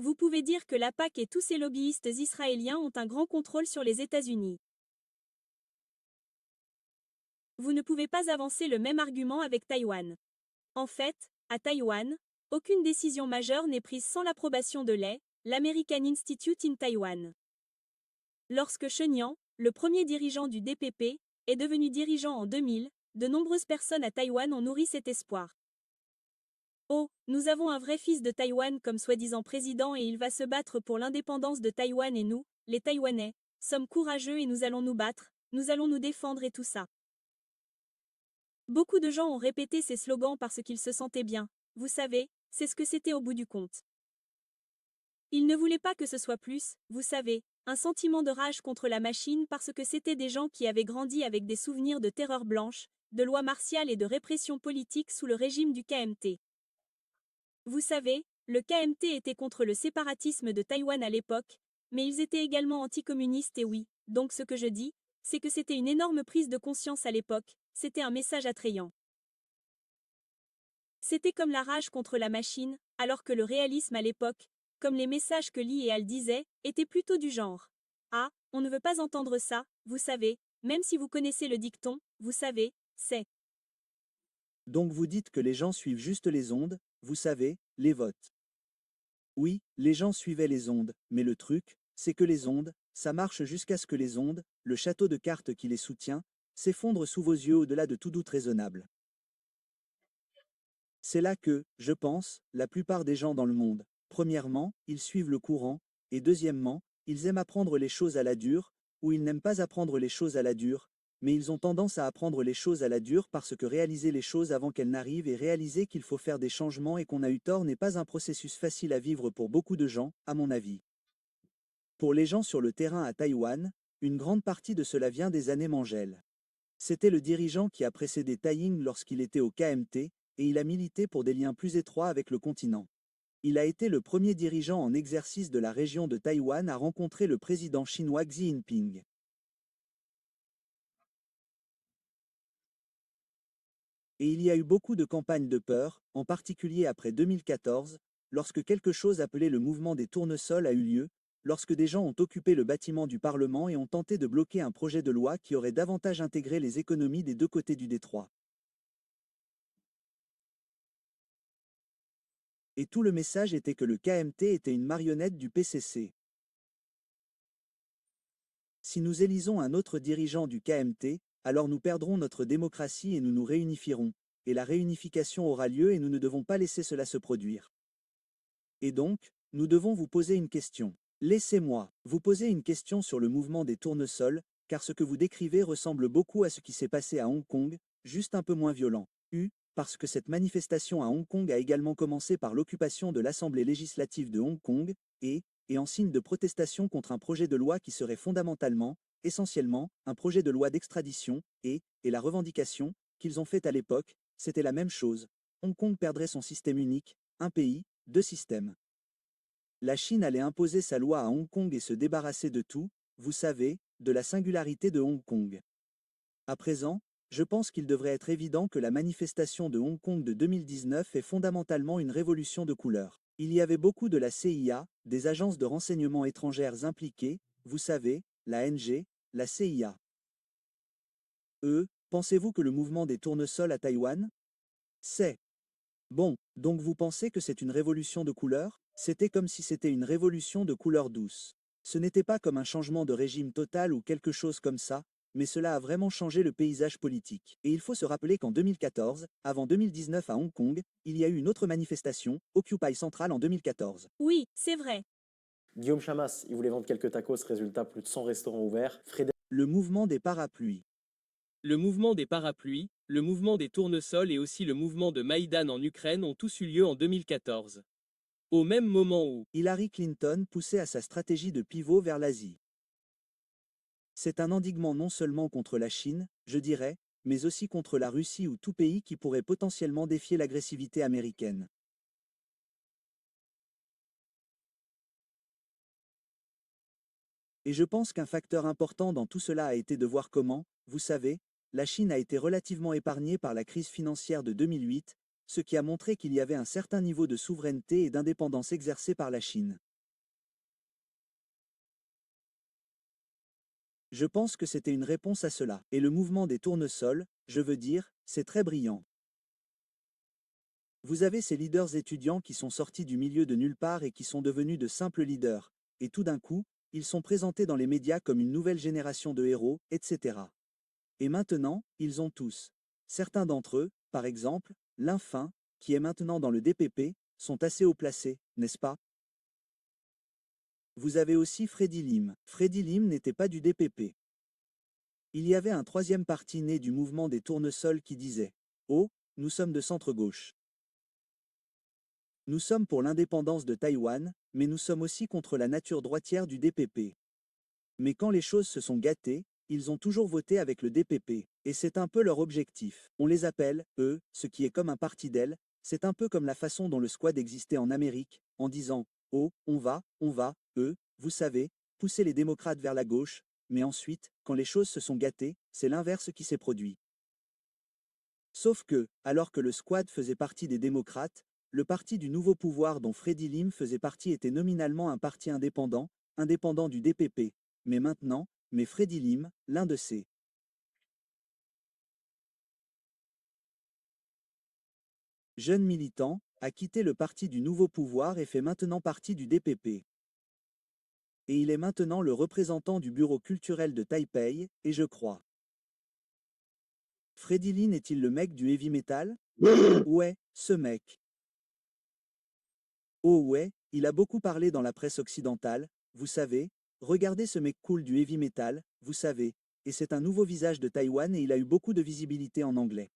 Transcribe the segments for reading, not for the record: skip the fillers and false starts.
Vous pouvez dire que la PAC et tous ses lobbyistes israéliens ont un grand contrôle sur les États-Unis. Vous ne pouvez pas avancer le même argument avec Taïwan. En fait, à Taïwan, aucune décision majeure n'est prise sans l'approbation de l'American Institute in Taiwan. Lorsque Shenyang, le premier dirigeant du DPP, est devenu dirigeant en 2000, de nombreuses personnes à Taïwan ont nourri cet espoir. Oh, nous avons un vrai fils de Taïwan comme soi-disant président et il va se battre pour l'indépendance de Taïwan et nous, les Taïwanais, sommes courageux et nous allons nous battre, nous allons nous défendre et tout ça. Beaucoup de gens ont répété ces slogans parce qu'ils se sentaient bien. Vous savez, c'est ce que c'était au bout du compte. Ils ne voulaient pas que ce soit plus, vous savez, un sentiment de rage contre la machine parce que c'était des gens qui avaient grandi avec des souvenirs de terreur blanche, de lois martiales et de répression politique sous le régime du KMT. Vous savez, le KMT était contre le séparatisme de Taïwan à l'époque, mais ils étaient également anticommunistes et oui, donc ce que je dis, c'est que c'était une énorme prise de conscience à l'époque, c'était un message attrayant. C'était comme la rage contre la machine, alors que le réalisme à l'époque, comme les messages que Lee et Al disaient, était plutôt du genre. Ah, on ne veut pas entendre ça, vous savez, même si vous connaissez le dicton, vous savez, c'est. Donc vous dites que les gens suivent juste les ondes, vous savez, les votes. Oui, les gens suivaient les ondes, mais le truc, c'est que les ondes, ça marche jusqu'à ce que les ondes, le château de cartes qui les soutient, s'effondrent sous vos yeux au-delà de tout doute raisonnable. C'est là que, je pense, la plupart des gens dans le monde, premièrement, ils suivent le courant, et deuxièmement, ils aiment apprendre les choses à la dure, ou ils n'aiment pas apprendre les choses à la dure, mais ils ont tendance à apprendre les choses à la dure parce que réaliser les choses avant qu'elles n'arrivent et réaliser qu'il faut faire des changements et qu'on a eu tort n'est pas un processus facile à vivre pour beaucoup de gens, à mon avis. Pour les gens sur le terrain à Taïwan, une grande partie de cela vient des années Mangel. C'était le dirigeant qui a précédé Tai Ying lorsqu'il était au KMT, et il a milité pour des liens plus étroits avec le continent. Il a été le premier dirigeant en exercice de la région de Taïwan à rencontrer le président chinois Xi Jinping. Et il y a eu beaucoup de campagnes de peur, en particulier après 2014, lorsque quelque chose appelé le mouvement des tournesols a eu lieu, lorsque des gens ont occupé le bâtiment du Parlement et ont tenté de bloquer un projet de loi qui aurait davantage intégré les économies des deux côtés du détroit. Et tout le message était que le KMT était une marionnette du PCC. Si nous élisons un autre dirigeant du KMT, alors nous perdrons notre démocratie et nous nous réunifierons, et la réunification aura lieu et nous ne devons pas laisser cela se produire. Et donc, nous devons vous poser une question. Laissez-moi vous poser une question sur le mouvement des tournesols, car ce que vous décrivez ressemble beaucoup à ce qui s'est passé à Hong Kong, juste un peu moins violent. Parce que cette manifestation à Hong Kong a également commencé par l'occupation de l'Assemblée législative de Hong Kong, et en signe de protestation contre un projet de loi qui serait fondamentalement, essentiellement, un projet de loi d'extradition, et la revendication, qu'ils ont faite à l'époque, c'était la même chose. Hong Kong perdrait son système unique, un pays, deux systèmes. La Chine allait imposer sa loi à Hong Kong et se débarrasser de tout, vous savez, de la singularité de Hong Kong. À présent, je pense qu'il devrait être évident que la manifestation de Hong Kong de 2019 est fondamentalement une révolution de couleur. Il y avait beaucoup de la CIA, des agences de renseignement étrangères impliquées, vous savez, la NG, la CIA. Pensez-vous que le mouvement des tournesols à Taïwan? C'est bon, donc vous pensez que c'est une révolution de couleur? C'était comme si c'était une révolution de couleur douce. Ce n'était pas comme un changement de régime total ou quelque chose comme ça, mais cela a vraiment changé le paysage politique. Et il faut se rappeler qu'en 2014, avant 2019 à Hong Kong, il y a eu une autre manifestation, Occupy Central en 2014. Oui, c'est vrai. Guillaume Chamas, il voulait vendre quelques tacos, résultat, plus de 100 restaurants ouverts. Le mouvement des parapluies. Le mouvement des parapluies, le mouvement des tournesols et aussi le mouvement de Maïdan en Ukraine ont tous eu lieu en 2014. Au même moment où Hillary Clinton poussait à sa stratégie de pivot vers l'Asie. C'est un endiguement non seulement contre la Chine, je dirais, mais aussi contre la Russie ou tout pays qui pourrait potentiellement défier l'agressivité américaine. Et je pense qu'un facteur important dans tout cela a été de voir comment, vous savez, la Chine a été relativement épargnée par la crise financière de 2008, ce qui a montré qu'il y avait un certain niveau de souveraineté et d'indépendance exercée par la Chine. Je pense que c'était une réponse à cela. Et le mouvement des tournesols, je veux dire, c'est très brillant. Vous avez ces leaders étudiants qui sont sortis du milieu de nulle part et qui sont devenus de simples leaders, et tout d'un coup, ils sont présentés dans les médias comme une nouvelle génération de héros, etc. Et maintenant, ils ont tous. Certains d'entre eux, par exemple, Linfin, qui est maintenant dans le DPP, sont assez haut placés, n'est-ce pas? Vous avez aussi Freddy Lim. Freddy Lim n'était pas du DPP. Il y avait un troisième parti né du mouvement des tournesols qui disait « Oh, nous sommes de centre-gauche. Nous sommes pour l'indépendance de Taïwan, mais nous sommes aussi contre la nature droitière du DPP. » Mais quand les choses se sont gâtées, ils ont toujours voté avec le DPP, et c'est un peu leur objectif. On les appelle, eux, ce qui est comme un parti d'aile, c'est un peu comme la façon dont le squad existait en Amérique, en disant « Oh, on va, eux, vous savez, pousser les démocrates vers la gauche », mais ensuite, quand les choses se sont gâtées, c'est l'inverse qui s'est produit. Sauf que, alors que le squad faisait partie des démocrates, le parti du nouveau pouvoir dont Freddy Lim faisait partie était nominalement un parti indépendant, indépendant du DPP. Mais maintenant, Freddy Lim, l'un de ces jeunes militants, a quitté le parti du nouveau pouvoir et fait maintenant partie du DPP. Et il est maintenant le représentant du bureau culturel de Taipei, et je crois. Freddy Lim est-il le mec du heavy metal? Ouais, ce mec. Oh ouais, il a beaucoup parlé dans la presse occidentale, vous savez, regardez ce mec cool du heavy metal, vous savez, et c'est un nouveau visage de Taïwan et il a eu beaucoup de visibilité en anglais.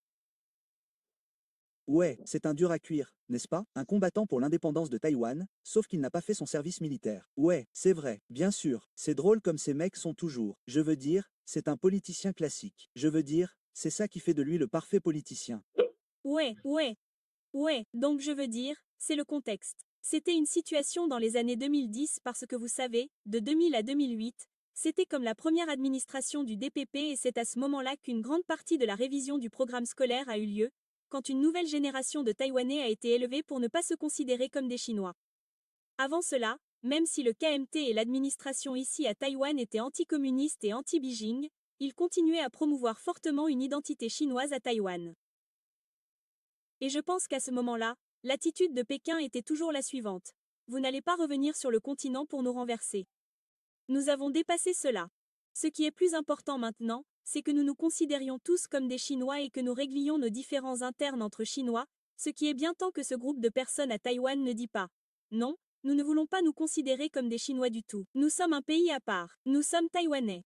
Ouais, c'est un dur à cuire, n'est-ce pas? Un combattant pour l'indépendance de Taïwan, sauf qu'il n'a pas fait son service militaire. Ouais, c'est vrai, bien sûr, c'est drôle comme ces mecs sont toujours. Je veux dire, c'est un politicien classique. Je veux dire, c'est ça qui fait de lui le parfait politicien. Ouais, donc je veux dire, c'est le contexte. C'était une situation dans les années 2010 parce que vous savez, de 2000 à 2008, c'était comme la première administration du DPP et c'est à ce moment-là qu'une grande partie de la révision du programme scolaire a eu lieu, quand une nouvelle génération de Taïwanais a été élevée pour ne pas se considérer comme des Chinois. Avant cela, même si le KMT et l'administration ici à Taïwan étaient anticommunistes et anti-Beijing, ils continuaient à promouvoir fortement une identité chinoise à Taïwan. Et je pense qu'à ce moment-là, l'attitude de Pékin était toujours la suivante. Vous n'allez pas revenir sur le continent pour nous renverser. Nous avons dépassé cela. Ce qui est plus important maintenant, c'est que nous nous considérions tous comme des Chinois et que nous réglions nos différends internes entre Chinois, ce qui est bien tant que ce groupe de personnes à Taïwan ne dit pas. Non, nous ne voulons pas nous considérer comme des Chinois du tout. Nous sommes un pays à part. Nous sommes Taïwanais.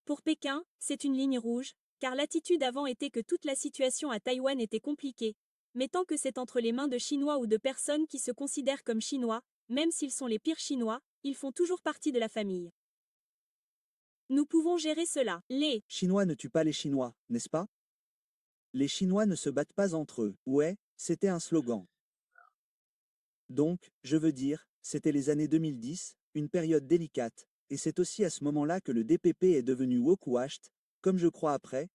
Pour Pékin, c'est une ligne rouge, car l'attitude avant était que toute la situation à Taïwan était compliquée. Mais tant que c'est entre les mains de Chinois ou de personnes qui se considèrent comme Chinois, même s'ils sont les pires Chinois, ils font toujours partie de la famille. Nous pouvons gérer cela. Les Chinois ne tuent pas les Chinois, n'est-ce pas? Les Chinois ne se battent pas entre eux. Ouais, c'était un slogan. Donc, je veux dire, c'était les années 2010, une période délicate, et c'est aussi à ce moment-là que le DPP est devenu woke-washed, comme je crois après,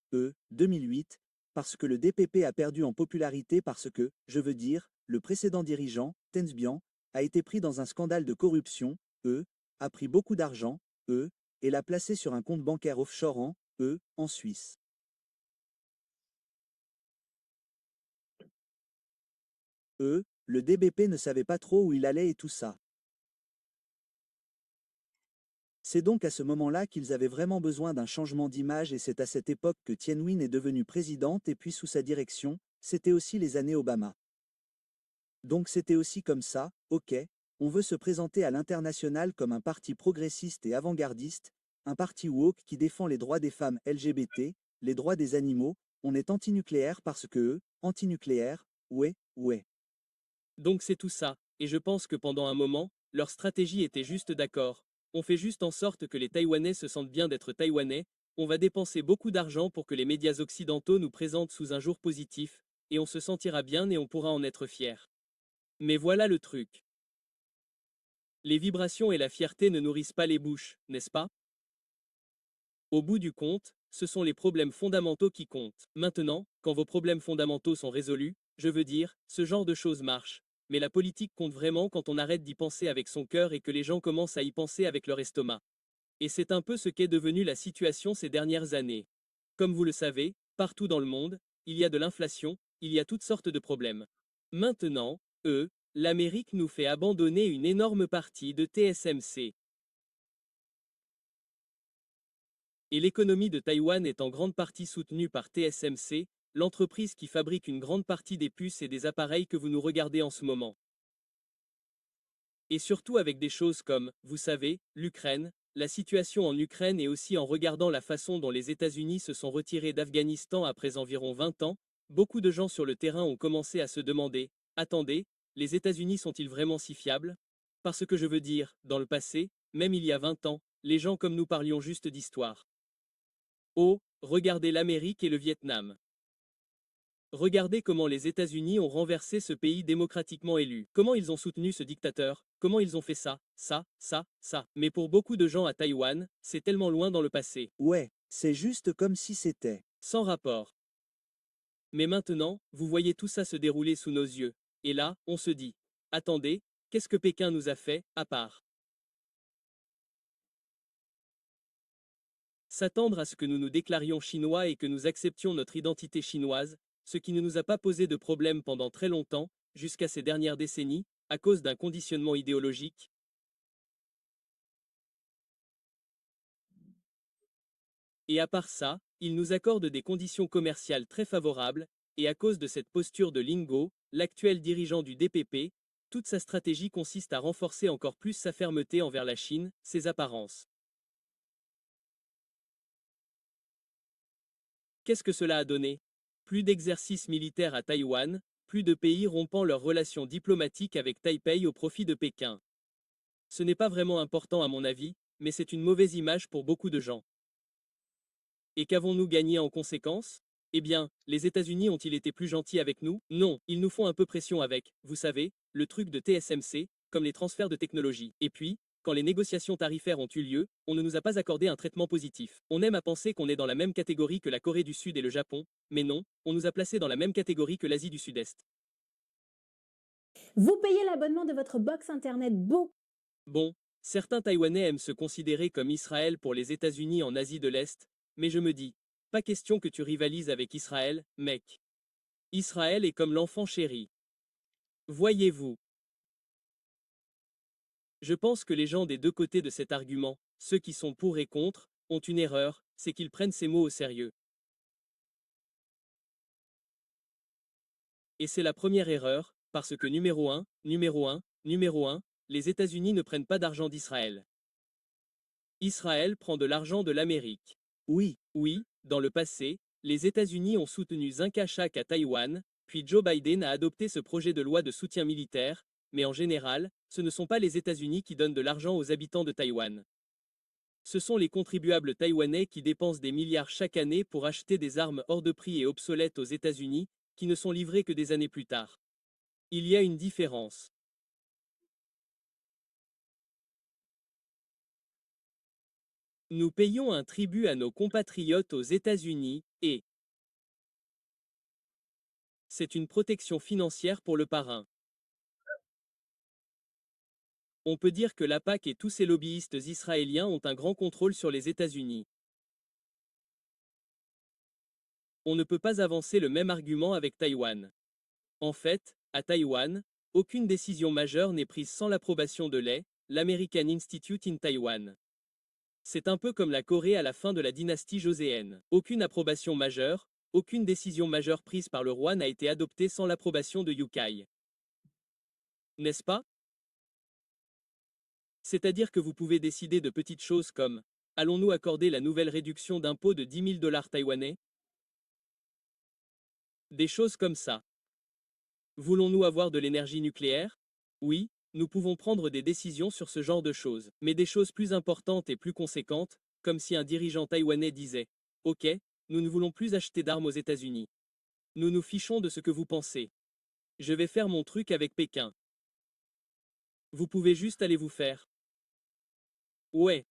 2008, parce que le DPP a perdu en popularité parce que, je veux dire, le précédent dirigeant, Tenzbian, a été pris dans un scandale de corruption, a pris beaucoup d'argent, et l'a placé sur un compte bancaire offshore en Suisse. Le DBP ne savait pas trop où il allait et tout ça. C'est donc à ce moment-là qu'ils avaient vraiment besoin d'un changement d'image et c'est à cette époque que Tianwen est devenue présidente et puis sous sa direction, c'était aussi les années Obama. Donc c'était aussi comme ça, ok, on veut se présenter à l'international comme un parti progressiste et avant-gardiste, un parti woke qui défend les droits des femmes LGBT, les droits des animaux, on est anti-nucléaire parce que anti-nucléaire, ouais. Donc c'est tout ça, et je pense que pendant un moment, leur stratégie était juste d'accord. On fait juste en sorte que les Taïwanais se sentent bien d'être Taïwanais, on va dépenser beaucoup d'argent pour que les médias occidentaux nous présentent sous un jour positif, et on se sentira bien et on pourra en être fier. Mais voilà le truc. Les vibrations et la fierté ne nourrissent pas les bouches, n'est-ce pas? Au bout du compte, ce sont les problèmes fondamentaux qui comptent. Maintenant, quand vos problèmes fondamentaux sont résolus, je veux dire, ce genre de choses marche. Mais la politique compte vraiment quand on arrête d'y penser avec son cœur et que les gens commencent à y penser avec leur estomac. Et c'est un peu ce qu'est devenue la situation ces dernières années. Comme vous le savez, partout dans le monde, il y a de l'inflation, il y a toutes sortes de problèmes. Maintenant, l'Amérique nous fait abandonner une énorme partie de TSMC. Et l'économie de Taïwan est en grande partie soutenue par TSMC, l'entreprise qui fabrique une grande partie des puces et des appareils que vous nous regardez en ce moment. Et surtout avec des choses comme, vous savez, l'Ukraine, la situation en Ukraine et aussi en regardant la façon dont les États-Unis se sont retirés d'Afghanistan après environ 20 ans, beaucoup de gens sur le terrain ont commencé à se demander, attendez, les États-Unis sont-ils vraiment si fiables? Parce que je veux dire, dans le passé, même il y a 20 ans, les gens comme nous parlions juste d'histoire. Oh, regardez l'Amérique et le Vietnam. Regardez comment les États-Unis ont renversé ce pays démocratiquement élu. Comment ils ont soutenu ce dictateur, comment ils ont fait ça, ça, ça, ça. Mais pour beaucoup de gens à Taïwan, c'est tellement loin dans le passé. Ouais, c'est juste comme si c'était. Sans rapport. Mais maintenant, vous voyez tout ça se dérouler sous nos yeux. Et là, on se dit, attendez, qu'est-ce que Pékin nous a fait, à part s'attendre à ce que nous nous déclarions chinois et que nous acceptions notre identité chinoise, ce qui ne nous a pas posé de problème pendant très longtemps, jusqu'à ces dernières décennies, à cause d'un conditionnement idéologique. Et à part ça, ils nous accordent des conditions commerciales très favorables, et à cause de cette posture de Lingo, l'actuel dirigeant du DPP, toute sa stratégie consiste à renforcer encore plus sa fermeté envers la Chine, ses apparences. Qu'est-ce que cela a donné? Plus d'exercices militaires à Taïwan, plus de pays rompant leurs relations diplomatiques avec Taipei au profit de Pékin. Ce n'est pas vraiment important à mon avis, mais c'est une mauvaise image pour beaucoup de gens. Et qu'avons-nous gagné en conséquence? Eh bien, les États-Unis ont-ils été plus gentils avec nous? Non, ils nous font un peu pression avec, vous savez, le truc de TSMC, comme les transferts de technologie. Et puis, quand les négociations tarifaires ont eu lieu, on ne nous a pas accordé un traitement positif. On aime à penser qu'on est dans la même catégorie que la Corée du Sud et le Japon, mais non, on nous a placés dans la même catégorie que l'Asie du Sud-Est. Vous payez l'abonnement de votre box internet beaucoup. Bon, certains Taïwanais aiment se considérer comme Israël pour les États-Unis en Asie de l'Est, mais je me dis, pas question que tu rivalises avec Israël, mec. Israël est comme l'enfant chéri. Voyez-vous. Je pense que les gens des deux côtés de cet argument, ceux qui sont pour et contre, ont une erreur, c'est qu'ils prennent ces mots au sérieux. Et c'est la première erreur, parce que numéro 1, les États-Unis ne prennent pas d'argent d'Israël. Israël prend de l'argent de l'Amérique. Oui, Oui, dans le passé, les États-Unis ont soutenu Zinkachak à Taïwan, puis Joe Biden a adopté ce projet de loi de soutien militaire, mais en général, ce ne sont pas les États-Unis qui donnent de l'argent aux habitants de Taïwan. Ce sont les contribuables taïwanais qui dépensent des milliards chaque année pour acheter des armes hors de prix et obsolètes aux États-Unis, qui ne sont livrées que des années plus tard. Il y a une différence. Nous payons un tribut à nos compatriotes aux États-Unis, et c'est une protection financière pour le parrain. On peut dire que l'APAC et tous ses lobbyistes israéliens ont un grand contrôle sur les États-Unis. On ne peut pas avancer le même argument avec Taïwan. En fait, à Taïwan, aucune décision majeure n'est prise sans l'approbation de l'American Institute in Taiwan. C'est un peu comme la Corée à la fin de la dynastie joséenne. Aucune approbation majeure, aucune décision majeure prise par le roi n'a été adoptée sans l'approbation de Yukai. N'est-ce pas? C'est-à-dire que vous pouvez décider de petites choses comme « Allons-nous accorder la nouvelle réduction d'impôt de 10 000 dollars taïwanais ?» Des choses comme ça. Voulons-nous avoir de l'énergie nucléaire? Oui, nous pouvons prendre des décisions sur ce genre de choses. Mais des choses plus importantes et plus conséquentes, comme si un dirigeant taïwanais disait « Ok, nous ne voulons plus acheter d'armes aux États-Unis. Nous nous fichons de ce que vous pensez. Je vais faire mon truc avec Pékin. Vous pouvez juste aller vous faire. » Ouais.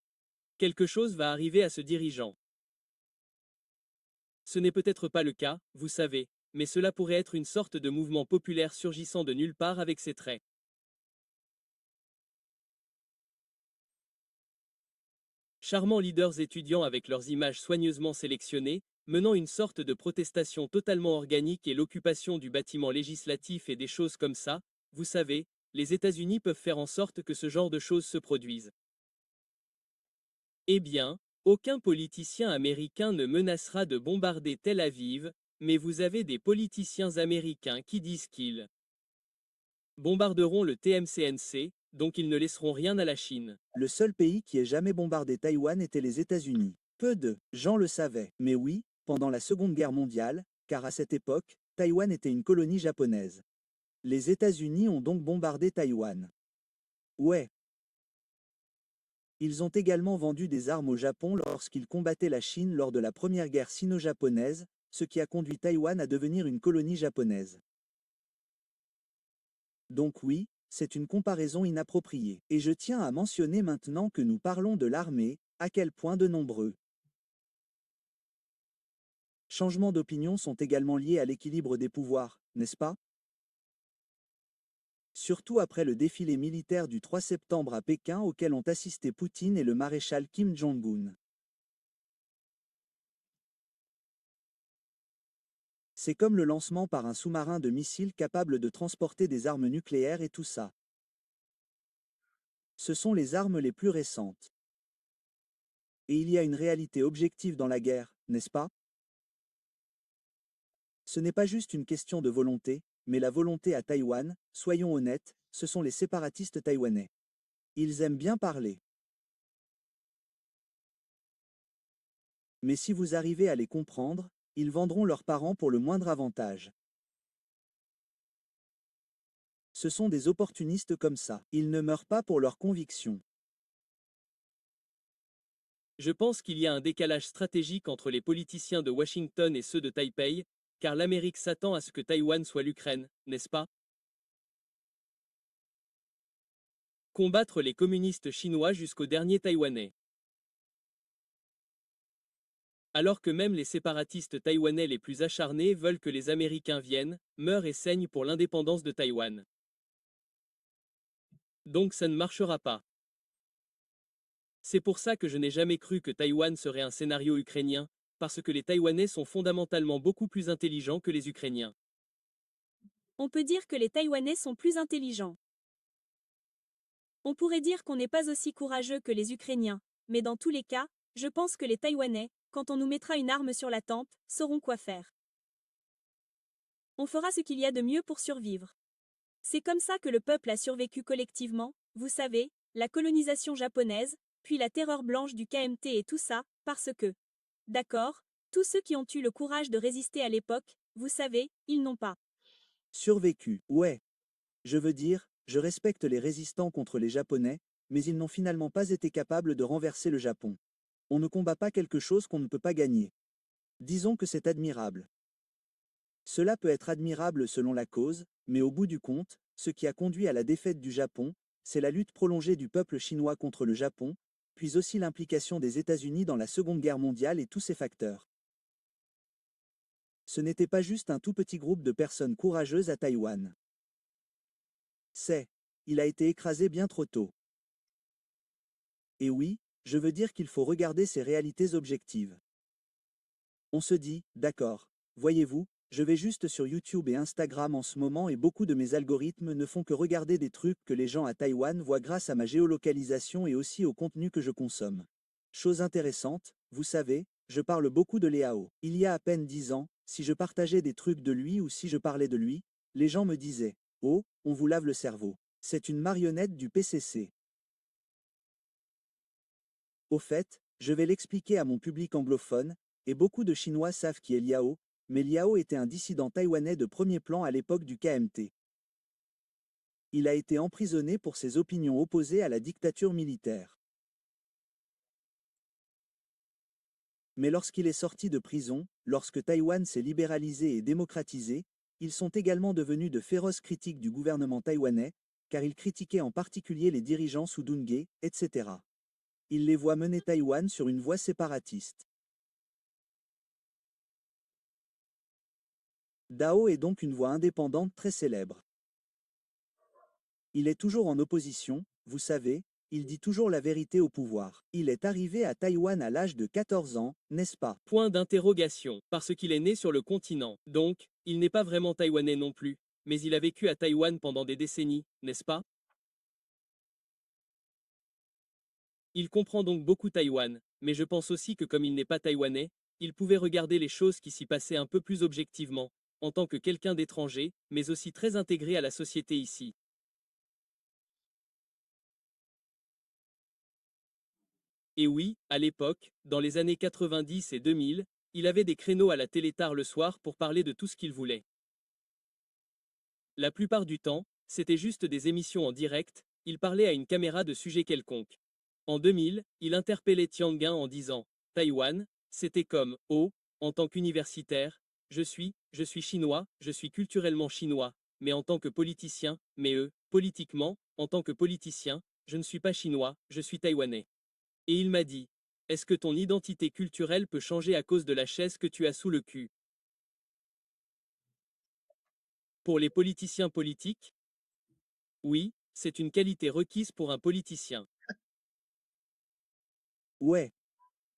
Quelque chose va arriver à ce dirigeant. Ce n'est peut-être pas le cas, vous savez, mais cela pourrait être une sorte de mouvement populaire surgissant de nulle part avec ses traits. Charmants leaders étudiants avec leurs images soigneusement sélectionnées, menant une sorte de protestation totalement organique et l'occupation du bâtiment législatif et des choses comme ça, vous savez, les États-Unis peuvent faire en sorte que ce genre de choses se produisent. Eh bien, aucun politicien américain ne menacera de bombarder Tel Aviv, mais vous avez des politiciens américains qui disent qu'ils bombarderont le TMCNC, donc ils ne laisseront rien à la Chine. Le seul pays qui ait jamais bombardé Taïwan était les États-Unis. Peu de gens le savaient, mais oui, pendant la Seconde Guerre mondiale, car à cette époque, Taïwan était une colonie japonaise. Les États-Unis ont donc bombardé Taïwan. Ouais. Ils ont également vendu des armes au Japon lorsqu'ils combattaient la Chine lors de la première guerre sino-japonaise, ce qui a conduit Taïwan à devenir une colonie japonaise. Donc oui, c'est une comparaison inappropriée. Et je tiens à mentionner maintenant que nous parlons de l'armée, à quel point de nombreux changements d'opinion sont également liés à l'équilibre des pouvoirs, n'est-ce pas? Surtout après le défilé militaire du 3 septembre à Pékin auquel ont assisté Poutine et le maréchal Kim Jong-un. C'est comme le lancement par un sous-marin de missiles capable de transporter des armes nucléaires et tout ça. Ce sont les armes les plus récentes. Et il y a une réalité objective dans la guerre, n'est-ce pas? Ce n'est pas juste une question de volonté, mais la volonté à Taïwan, soyons honnêtes, ce sont les séparatistes taïwanais. Ils aiment bien parler. Mais si vous arrivez à les comprendre, ils vendront leurs parents pour le moindre avantage. Ce sont des opportunistes comme ça. Ils ne meurent pas pour leurs convictions. Je pense qu'il y a un décalage stratégique entre les politiciens de Washington et ceux de Taipei, car l'Amérique s'attend à ce que Taïwan soit l'Ukraine, n'est-ce pas? Combattre les communistes chinois jusqu'au dernier Taïwanais. Alors que même les séparatistes taïwanais les plus acharnés veulent que les Américains viennent, meurent et saignent pour l'indépendance de Taïwan. Donc ça ne marchera pas. C'est pour ça que je n'ai jamais cru que Taïwan serait un scénario ukrainien, parce que les Taïwanais sont fondamentalement beaucoup plus intelligents que les Ukrainiens. On peut dire que les Taïwanais sont plus intelligents. On pourrait dire qu'on n'est pas aussi courageux que les Ukrainiens, mais dans tous les cas, je pense que les Taïwanais, quand on nous mettra une arme sur la tempe, sauront quoi faire. On fera ce qu'il y a de mieux pour survivre. C'est comme ça que le peuple a survécu collectivement, vous savez, la colonisation japonaise, puis la terreur blanche du KMT et tout ça, parce que, d'accord, tous ceux qui ont eu le courage de résister à l'époque, vous savez, ils n'ont pas Survécu, ouais. Je veux dire, je respecte les résistants contre les Japonais, mais ils n'ont finalement pas été capables de renverser le Japon. On ne combat pas quelque chose qu'on ne peut pas gagner. Disons que c'est admirable. Cela peut être admirable selon la cause, mais au bout du compte, ce qui a conduit à la défaite du Japon, c'est la lutte prolongée du peuple chinois contre le Japon, puis aussi l'implication des États-Unis dans la Seconde Guerre mondiale et tous ces facteurs. Ce n'était pas juste un tout petit groupe de personnes courageuses à Taïwan. Il a été écrasé bien trop tôt. Et oui, je veux dire qu'il faut regarder ces réalités objectives. On se dit, d'accord, voyez-vous, je vais juste sur YouTube et Instagram en ce moment et beaucoup de mes algorithmes ne font que regarder des trucs que les gens à Taïwan voient grâce à ma géolocalisation et aussi au contenu que je consomme. Chose intéressante, vous savez, je parle beaucoup de Léao. Il y a à peine 10 ans, si je partageais des trucs de lui ou si je parlais de lui, les gens me disaient « Oh, on vous lave le cerveau. C'est une marionnette du PCC. » Au fait, je vais l'expliquer à mon public anglophone, et beaucoup de Chinois savent qui est Liao, mais Liao était un dissident taïwanais de premier plan à l'époque du KMT. Il a été emprisonné pour ses opinions opposées à la dictature militaire. Mais lorsqu'il est sorti de prison, lorsque Taïwan s'est libéralisé et démocratisé, ils sont également devenus de féroces critiques du gouvernement taïwanais, car ils critiquaient en particulier les dirigeants sous Dungé, etc. Ils les voient mener Taïwan sur une voie séparatiste. Dao est donc une voix indépendante très célèbre. Il est toujours en opposition, vous savez, Il dit toujours la vérité au pouvoir. Il est arrivé à Taïwan à l'âge de 14 ans, n'est-ce pas? Point d'interrogation, parce qu'il est né sur le continent. Donc, il n'est pas vraiment taïwanais non plus, mais il a vécu à Taïwan pendant des décennies, n'est-ce pas? Il comprend donc beaucoup Taïwan, mais je pense aussi que comme il n'est pas taïwanais, il pouvait regarder les choses qui s'y passaient un peu plus objectivement, en tant que quelqu'un d'étranger, mais aussi très intégré à la société ici. Et oui, à l'époque, dans les années 90 et 2000, il avait des créneaux à la télé tard le soir pour parler de tout ce qu'il voulait. La plupart du temps, c'était juste des émissions en direct, il parlait à une caméra de sujet quelconque. En 2000, il interpellait Tianguin en disant « Taïwan, c'était comme « Oh, en tant qu'universitaire, je suis chinois, je suis culturellement chinois, mais en tant que politicien, politiquement, en tant que politicien, je ne suis pas chinois, je suis taïwanais. » Et il m'a dit « Est-ce que ton identité culturelle peut changer à cause de la chaise que tu as sous le cul ?» Pour les politiciens politiques, oui, c'est une qualité requise pour un politicien. Ouais.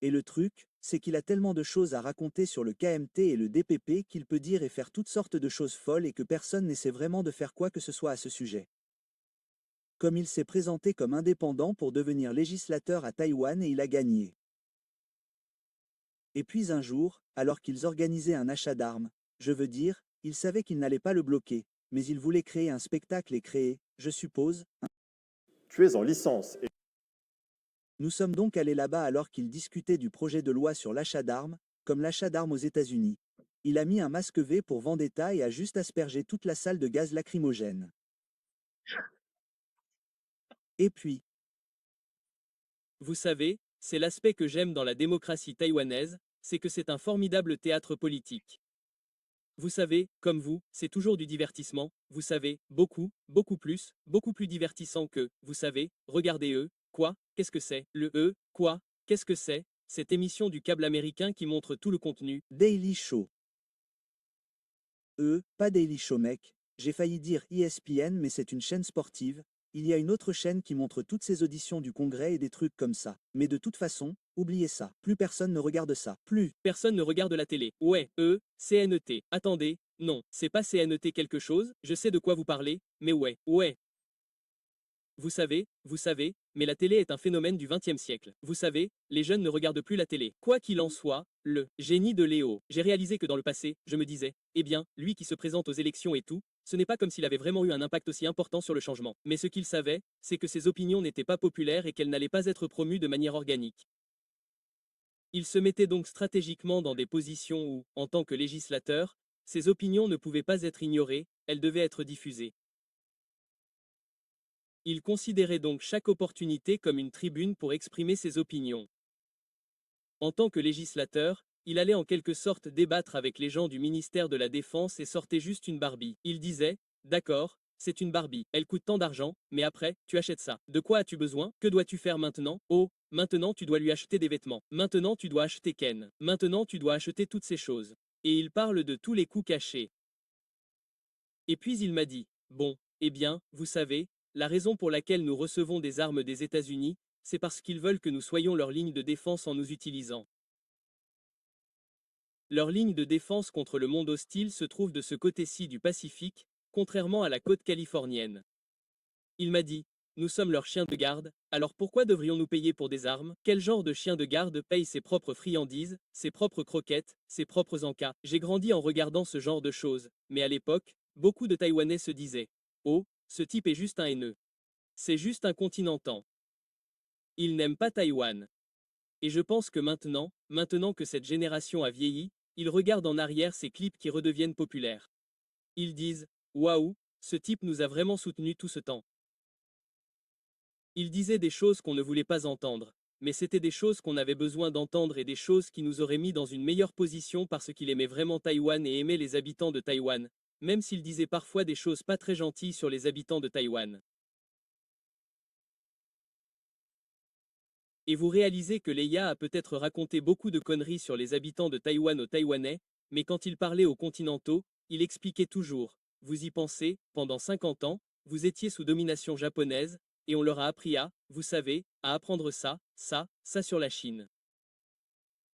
Et le truc, c'est qu'il a tellement de choses à raconter sur le KMT et le DPP qu'il peut dire et faire toutes sortes de choses folles et que personne n'essaie vraiment de faire quoi que ce soit à ce sujet. Comme il s'est présenté comme indépendant pour devenir législateur à Taïwan et il a gagné. Et puis un jour, alors qu'ils organisaient un achat d'armes, je veux dire, il savait qu'il n'allait pas le bloquer, mais il voulait créer un spectacle et créer, je suppose. Tu es en licence et Nous sommes donc allés là-bas alors qu'il discutait du projet de loi sur l'achat d'armes, comme l'achat d'armes aux États-Unis. Il a mis un masque V pour Vendetta et a juste aspergé toute la salle de gaz lacrymogène. Et puis, Vous savez, c'est l'aspect que j'aime dans la démocratie taïwanaise, c'est que c'est un formidable théâtre politique. Vous savez, comme vous, c'est toujours du divertissement, vous savez, beaucoup plus divertissant que, vous savez, regardez eux, quoi, qu'est-ce que c'est, quoi, qu'est-ce que c'est, cette émission du câble américain qui montre tout le contenu. Daily Show. Pas Daily Show mec, j'ai failli dire ESPN mais c'est une chaîne sportive, il y a une autre chaîne qui montre toutes ces auditions du Congrès et des trucs comme ça. Mais de toute façon, oubliez ça, plus personne ne regarde ça, plus. Personne ne regarde la télé. Ouais, CNET. Attendez, non, c'est pas CNET quelque chose, je sais de quoi vous parlez, mais ouais. Vous savez, mais la télé est un phénomène du XXe siècle. Vous savez, les jeunes ne regardent plus la télé. Quoi qu'il en soit, le génie de Léo. J'ai réalisé que dans le passé, je me disais, eh bien, lui qui se présente aux élections et tout, ce n'est pas comme s'il avait vraiment eu un impact aussi important sur le changement. Mais ce qu'il savait, c'est que ses opinions n'étaient pas populaires et qu'elles n'allaient pas être promues de manière organique. Il se mettait donc stratégiquement dans des positions où, en tant que législateur, ses opinions ne pouvaient pas être ignorées, elles devaient être diffusées. Il considérait donc chaque opportunité comme une tribune pour exprimer ses opinions. En tant que législateur, il allait en quelque sorte débattre avec les gens du ministère de la Défense et sortait juste une Barbie. Il disait, d'accord, c'est une Barbie, elle coûte tant d'argent, mais après, tu achètes ça. De quoi as-tu besoin? Que dois-tu faire maintenant? Oh, maintenant tu dois lui acheter des vêtements. Maintenant tu dois acheter Ken. Maintenant tu dois acheter toutes ces choses. Et il parle de tous les coûts cachés. Et puis il m'a dit, bon, eh bien, vous savez, la raison pour laquelle nous recevons des armes des États-Unis, c'est parce qu'ils veulent que nous soyons leur ligne de défense en nous utilisant. Leur ligne de défense contre le monde hostile se trouve de ce côté-ci du Pacifique, contrairement à la côte californienne. Il m'a dit, nous sommes leurs chiens de garde, alors pourquoi devrions-nous payer pour des armes? Quel genre de chien de garde paye ses propres friandises, ses propres croquettes, ses propres encas? J'ai grandi en regardant ce genre de choses, mais à l'époque, beaucoup de Taïwanais se disaient, oh, ce type est juste un haineux. C'est juste un continental. Il n'aime pas Taïwan. Et je pense que maintenant que cette génération a vieilli, ils regardent en arrière ces clips qui redeviennent populaires. Ils disent, waouh, ce type nous a vraiment soutenus tout ce temps. Il disait des choses qu'on ne voulait pas entendre, mais c'était des choses qu'on avait besoin d'entendre et des choses qui nous auraient mis dans une meilleure position parce qu'il aimait vraiment Taïwan et aimait les habitants de Taïwan, même s'il disait parfois des choses pas très gentilles sur les habitants de Taïwan. Et vous réalisez que Leia a peut-être raconté beaucoup de conneries sur les habitants de Taïwan aux Taïwanais, mais quand il parlait aux continentaux, il expliquait toujours, vous y pensez, pendant 50 ans, vous étiez sous domination japonaise, et on leur a appris à, vous savez, à apprendre ça sur la Chine.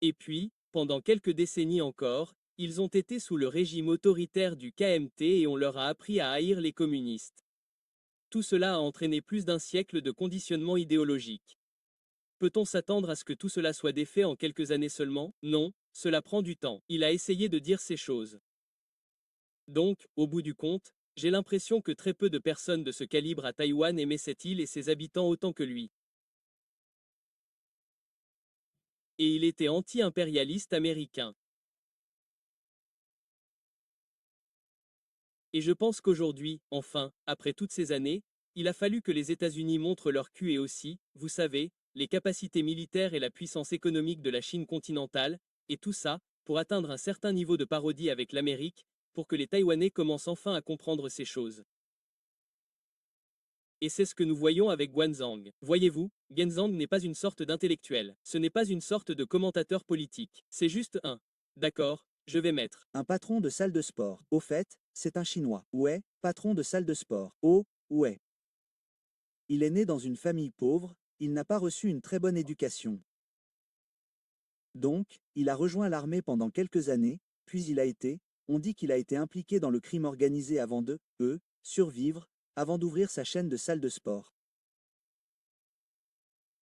Et puis, pendant quelques décennies encore, ils ont été sous le régime autoritaire du KMT et on leur a appris à haïr les communistes. Tout cela a entraîné plus d'un siècle de conditionnement idéologique. Peut-on s'attendre à ce que tout cela soit défait en quelques années seulement? Non, cela prend du temps. Il a essayé de dire ces choses. Donc, au bout du compte, j'ai l'impression que très peu de personnes de ce calibre à Taïwan aimaient cette île et ses habitants autant que lui. Et il était anti-impérialiste américain. Et je pense qu'aujourd'hui, enfin, après toutes ces années, il a fallu que les États-Unis montrent leur cul et aussi, vous savez, les capacités militaires et la puissance économique de la Chine continentale, et tout ça, pour atteindre un certain niveau de parodie avec l'Amérique, pour que les Taïwanais commencent enfin à comprendre ces choses. Et c'est ce que nous voyons avec Guanzhang. Voyez-vous, Genzhang n'est pas une sorte d'intellectuel, ce n'est pas une sorte de commentateur politique, c'est juste un. D'accord, je vais mettre. Un patron de salle de sport. Au fait, c'est un Chinois. Ouais, patron de salle de sport. Oh, ouais. Il est né dans une famille pauvre, il n'a pas reçu une très bonne éducation. Donc, il a rejoint l'armée pendant quelques années, puis on dit qu'il a été impliqué dans le crime organisé avant de, survivre, avant d'ouvrir sa chaîne de salle de sport.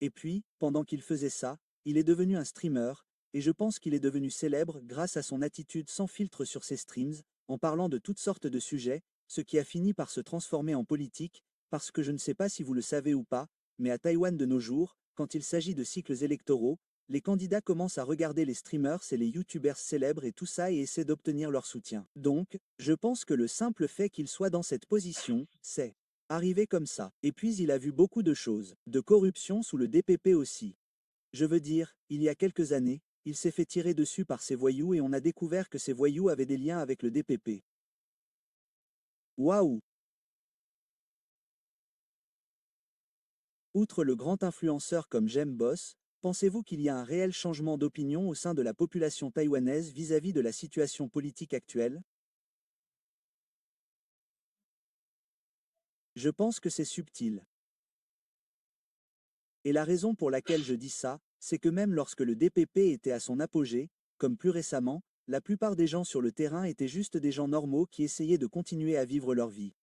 Et puis, pendant qu'il faisait ça, il est devenu un streamer, et je pense qu'il est devenu célèbre grâce à son attitude sans filtre sur ses streams, en parlant de toutes sortes de sujets, ce qui a fini par se transformer en politique, parce que je ne sais pas si vous le savez ou pas, mais à Taïwan de nos jours, quand il s'agit de cycles électoraux, les candidats commencent à regarder les streamers et les youtubers célèbres et tout ça et essaient d'obtenir leur soutien. Donc, je pense que le simple fait qu'il soit dans cette position, c'est arrivé comme ça. Et puis il a vu beaucoup de choses, de corruption sous le DPP aussi. Je veux dire, il y a quelques années, il s'est fait tirer dessus par ces voyous et on a découvert que ces voyous avaient des liens avec le DPP. Waouh! Outre le grand influenceur comme Jem Boss, pensez-vous qu'il y a un réel changement d'opinion au sein de la population taïwanaise vis-à-vis de la situation politique actuelle? Je pense que c'est subtil. Et la raison pour laquelle je dis ça, c'est que même lorsque le DPP était à son apogée, comme plus récemment, la plupart des gens sur le terrain étaient juste des gens normaux qui essayaient de continuer à vivre leur vie.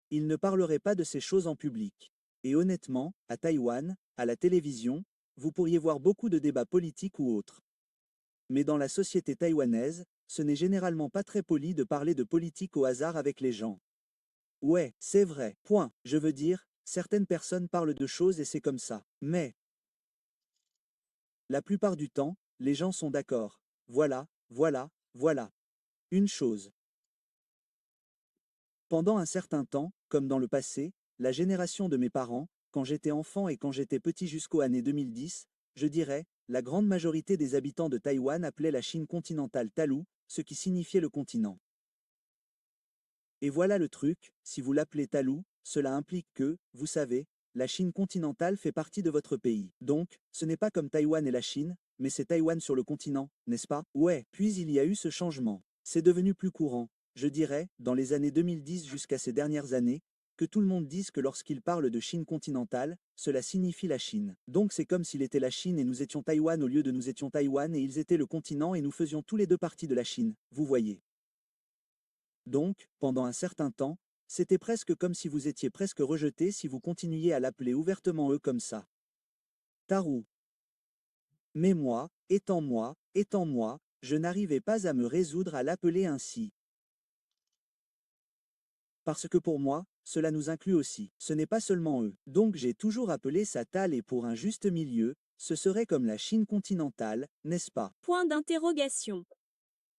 Ils ne parleraient pas de ces choses en public. Et honnêtement, à Taïwan, à la télévision, vous pourriez voir beaucoup de débats politiques ou autres. Mais dans la société taïwanaise, ce n'est généralement pas très poli de parler de politique au hasard avec les gens. Ouais, c'est vrai, point. Je veux dire, certaines personnes parlent de choses et c'est comme ça. Mais, la plupart du temps, les gens sont d'accord. Voilà, voilà, voilà. Une chose. Pendant un certain temps, comme dans le passé, la génération de mes parents, quand j'étais enfant et quand j'étais petit jusqu'aux années 2010, je dirais, la grande majorité des habitants de Taïwan appelaient la Chine continentale Talu, ce qui signifiait le continent. Et voilà le truc, si vous l'appelez Talu, cela implique que, vous savez, la Chine continentale fait partie de votre pays. Donc, ce n'est pas comme Taïwan et la Chine, mais c'est Taïwan sur le continent, n'est-ce pas? Ouais, puis il y a eu ce changement. C'est devenu plus courant, je dirais, dans les années 2010 jusqu'à ces dernières années, que tout le monde dise que lorsqu'il parle de Chine continentale, cela signifie la Chine. Donc c'est comme s'il était la Chine et nous étions Taïwan au lieu de nous étions Taïwan et ils étaient le continent et nous faisions tous les deux partie de la Chine, vous voyez. Donc, pendant un certain temps, c'était presque comme si vous étiez presque rejeté si vous continuiez à l'appeler ouvertement eux comme ça. Tarou. Mais étant moi, je n'arrivais pas à me résoudre à l'appeler ainsi. Parce que pour moi, cela nous inclut aussi, ce n'est pas seulement eux. Donc j'ai toujours appelé ça Tal et pour un juste milieu, ce serait comme la Chine continentale, n'est-ce pas? Point d'interrogation.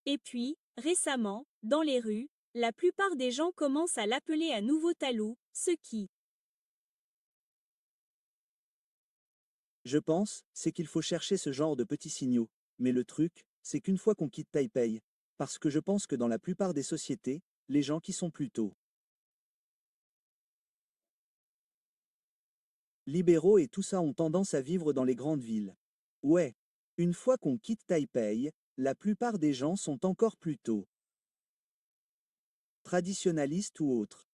Et puis, récemment, dans les rues, la plupart des gens commencent à l'appeler à nouveau Talou, ce qui, Je pense, c'est qu'il faut chercher ce genre de petits signaux. Mais le truc, c'est qu'une fois qu'on quitte Taipei, parce que je pense que dans la plupart des sociétés, les gens qui sont plutôt libéraux et tout ça ont tendance à vivre dans les grandes villes. Ouais, une fois qu'on quitte Taipei, la plupart des gens sont encore plutôt traditionalistes ou autres.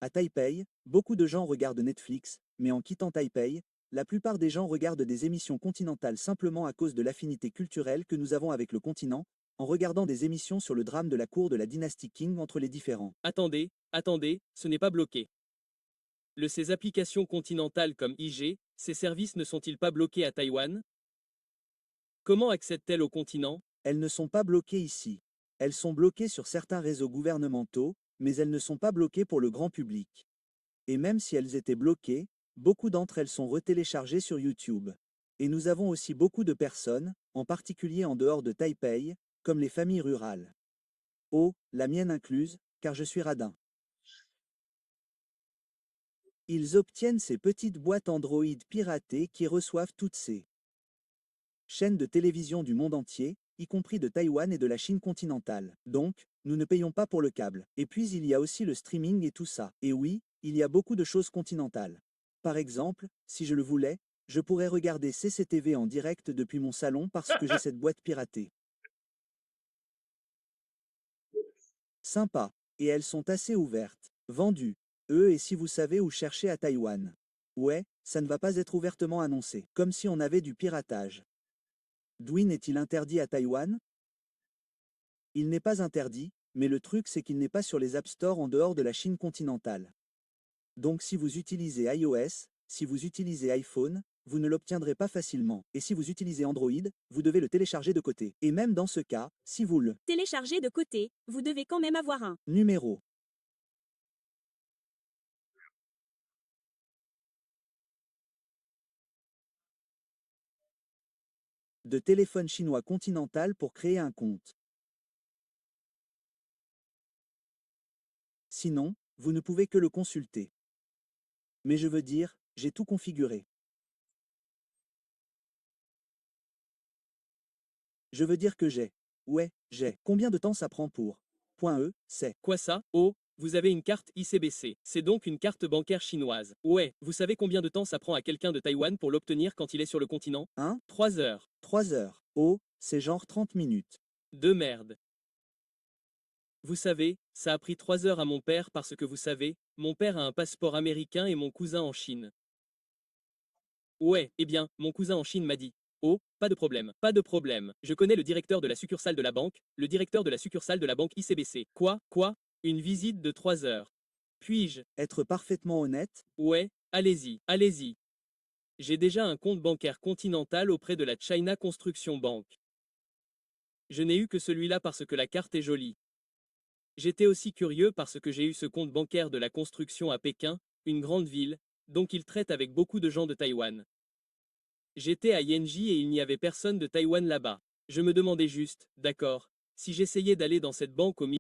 À Taipei, beaucoup de gens regardent Netflix, mais en quittant Taipei, la plupart des gens regardent des émissions continentales simplement à cause de l'affinité culturelle que nous avons avec le continent, en regardant des émissions sur le drame de la cour de la dynastie Qing entre les différents. Attendez, attendez, ce n'est pas bloqué. Ces applications continentales comme IG, ces services ne sont-ils pas bloqués à Taïwan? Comment accèdent-elles au continent? Elles ne sont pas bloquées ici. Elles sont bloquées sur certains réseaux gouvernementaux, mais elles ne sont pas bloquées pour le grand public. Et même si elles étaient bloquées, beaucoup d'entre elles sont retéléchargées sur YouTube. Et nous avons aussi beaucoup de personnes, en particulier en dehors de Taipei, comme les familles rurales. Oh, la mienne incluse, car je suis radin. Ils obtiennent ces petites boîtes Android piratées qui reçoivent toutes ces chaînes de télévision du monde entier, y compris de Taïwan et de la Chine continentale. Donc, nous ne payons pas pour le câble. Et puis il y a aussi le streaming et tout ça. Et oui, il y a beaucoup de choses continentales. Par exemple, si je le voulais, je pourrais regarder CCTV en direct depuis mon salon parce que j'ai cette boîte piratée. Sympa. Et elles sont assez ouvertes. Vendues. Et si vous savez où chercher à Taïwan. Ouais, ça ne va pas être ouvertement annoncé. Comme si on avait du piratage. Douyin est-il interdit à Taïwan? Il n'est pas interdit, mais le truc c'est qu'il n'est pas sur les App Store en dehors de la Chine continentale. Donc si vous utilisez iOS, si vous utilisez iPhone, vous ne l'obtiendrez pas facilement. Et si vous utilisez Android, vous devez le télécharger de côté. Et même dans ce cas, si vous le Téléchargez de côté, vous devez quand même avoir un numéro de téléphone chinois continental pour créer un compte. Sinon, vous ne pouvez que le consulter. Mais je veux dire, j'ai tout configuré. Je veux dire que j'ai. Ouais, j'ai. Combien de temps ça prend pour c'est. Quoi ça? Oh, vous avez une carte ICBC. C'est donc une carte bancaire chinoise. Ouais, vous savez combien de temps ça prend à quelqu'un de Taïwan pour l'obtenir quand il est sur le continent? 3 heures. 3 heures. Oh, c'est genre 30 minutes. De merde. Vous savez, ça a pris 3 heures à mon père parce que vous savez, mon père a un passeport américain et mon cousin en Chine. Ouais, eh bien, mon cousin en Chine m'a dit. Oh, pas de problème, pas de problème. Je connais le directeur de la succursale de la banque, le directeur de la succursale de la banque ICBC. Quoi? Une visite de 3 heures. Puis-je? Être parfaitement honnête, Ouais, allez-y, allez-y. J'ai déjà un compte bancaire continental auprès de la China Construction Bank. Je n'ai eu que celui-là parce que la carte est jolie. J'étais aussi curieux parce que j'ai eu ce compte bancaire de la construction à Pékin, une grande ville, donc il traite avec beaucoup de gens de Taïwan. J'étais à Yenji et il n'y avait personne de Taïwan là-bas. Je me demandais juste, d'accord, si j'essayais d'aller dans cette banque au milieu